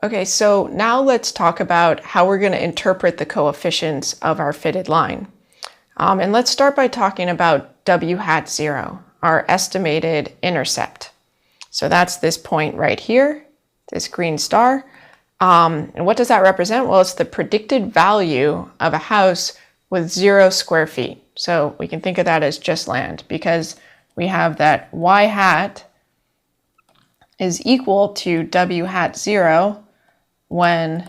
Okay, so now let's talk about how we're going to interpret the coefficients of our fitted line. And let's start by talking about w hat 0, our estimated intercept. So that's this point right here, this green star. And what does that represent? Well, it's the predicted value of a house with 0 square feet. So we can think of that as just land, because we have that y hat is equal to w hat 0 when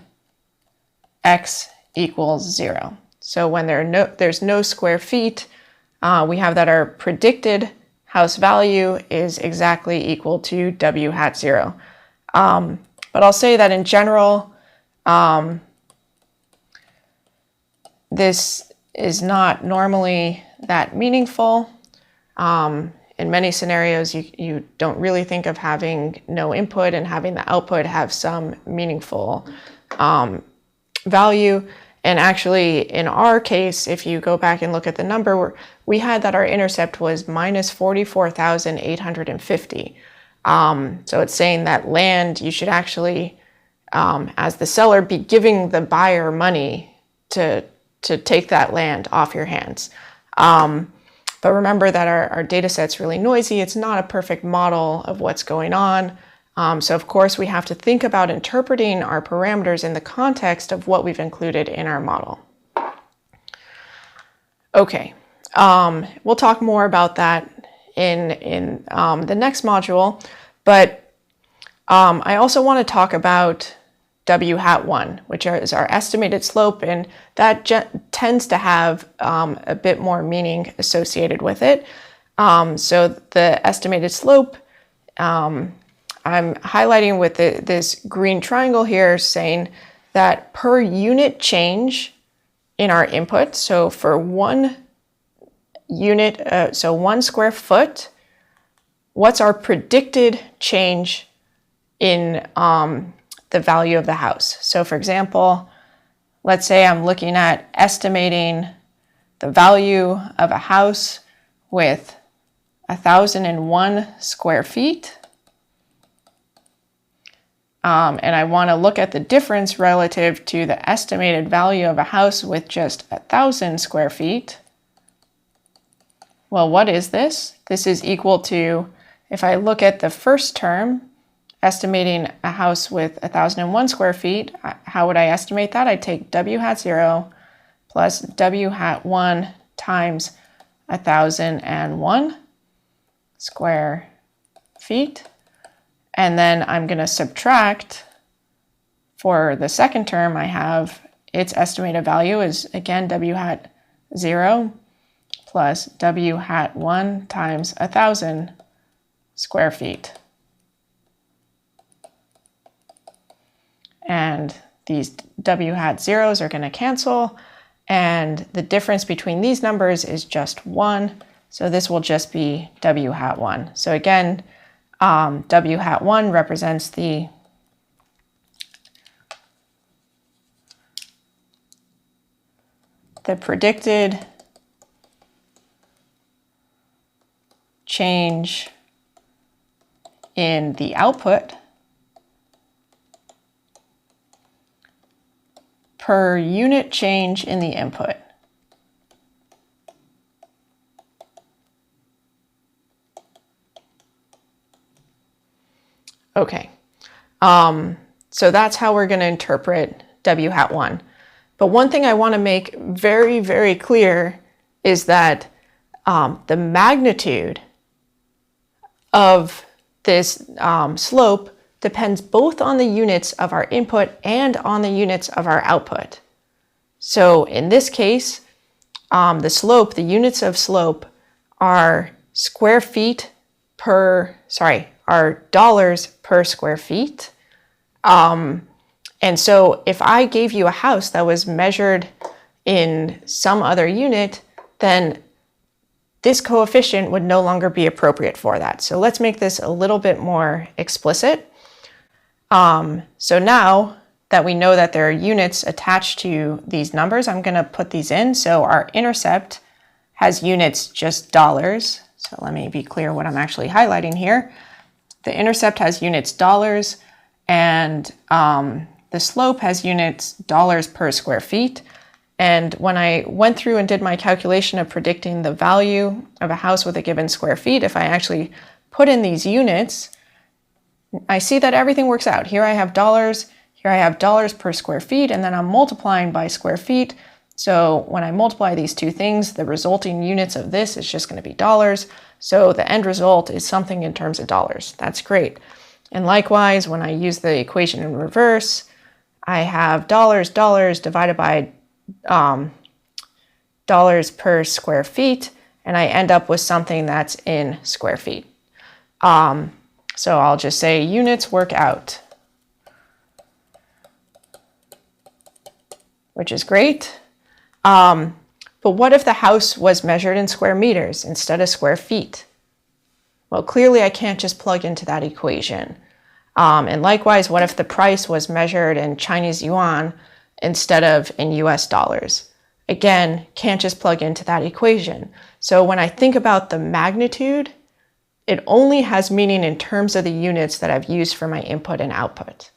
x equals 0. So when there's no square feet, we have that our predicted house value is exactly equal to w hat 0. But I'll say that in general, this is not normally that meaningful. In many scenarios, you don't really think of having no input and having the output have some meaningful value. And actually, in our case, if you go back and look at the number, we had that our intercept was minus 44,850. So it's saying that land, you should actually, as the seller, be giving the buyer money to take that land off your hands. But remember that our data set's really noisy. It's not a perfect model of what's going on. So of course we have to think about interpreting our parameters in the context of what we've included in our model. Okay, we'll talk more about that in the next module, but I also want to talk about w hat 1, which is our estimated slope, and that tends to have a bit more meaning associated with it. So the estimated slope, I'm highlighting with this green triangle here, saying that per unit change in our input, so for 1 unit, so 1 square foot, what's our predicted change in the value of the house. So for example, let's say I'm looking at estimating the value of a house with 1,001 square feet. And I want to look at the difference relative to the estimated value of a house with just 1,000 square feet. Well, what is this? This is equal to, if I look at the first term, estimating a house with 1,001 square feet, how would I estimate that? I'd take w hat 0 plus w hat 1 times 1,001 square feet. And then I'm going to subtract, for the second term, I have its estimated value is, again, w hat 0 plus w hat 1 times 1,000 square feet. And these w hat 0s are going to cancel, and the difference between these numbers is just 1, so this will just be w hat 1. So again, w hat 1 represents the predicted change in the output per unit change in the input. Okay, so that's how we're going to interpret w hat 1. But one thing I want to make very, very clear is that the magnitude of this slope depends both on the units of our input and on the units of our output. So in this case, the units of slope are square feet per, are dollars per square feet. And so if I gave you a house that was measured in some other unit, then this coefficient would no longer be appropriate for that. So let's make this a little bit more explicit. So now that we know that there are units attached to these numbers, I'm going to put these in. So our intercept has units just dollars. So let me be clear what I'm actually highlighting here. The intercept has units dollars, and the slope has units dollars per square feet. And when I went through and did my calculation of predicting the value of a house with a given square feet, if I actually put in these units, I see that everything works out. Here I have dollars, here I have dollars per square feet, and then I'm multiplying by square feet. So when I multiply these two things, the resulting units of this is just going to be dollars. So the end result is something in terms of dollars. That's great. And likewise, when I use the equation in reverse, I have dollars divided by dollars per square feet, and I end up with something that's in square feet. So I'll just say units work out, which is great. But what if the house was measured in square meters instead of square feet? Well, clearly I can't just plug into that equation. And likewise, what if the price was measured in Chinese yuan instead of in US dollars? Again, can't just plug into that equation. So when I think about the magnitude, it only has meaning in terms of the units that I've used for my input and output.